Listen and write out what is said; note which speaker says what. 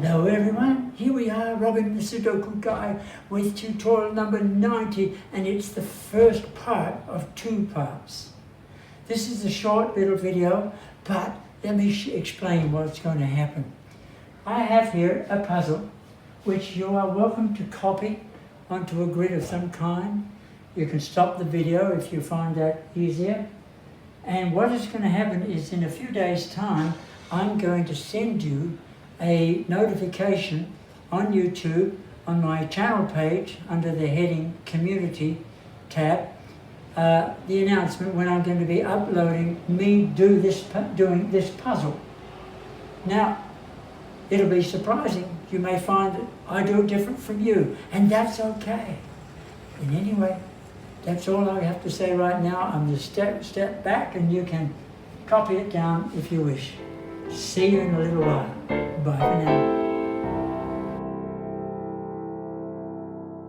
Speaker 1: Hello everyone, here we are, Robin the Sudoku Guy with tutorial number 90, and it's the first part of 2 parts. This is a short little video, but let me explain what's going to happen. I have here a puzzle which you are welcome to copy onto a grid of some kind. You can stop the video if you find that easier. And what is going to happen is in a few days' time, I'm going to send you a notification on YouTube on my channel page under the heading Community tab, the announcement when I'm going to be uploading me doing this puzzle. Now, it'll be surprising. You may find that I do it different from you, and that's okay. And anyway, that's all I have to say right now. I'm going to step back, and you can copy it down if you wish. See you in a little while. Bye for now.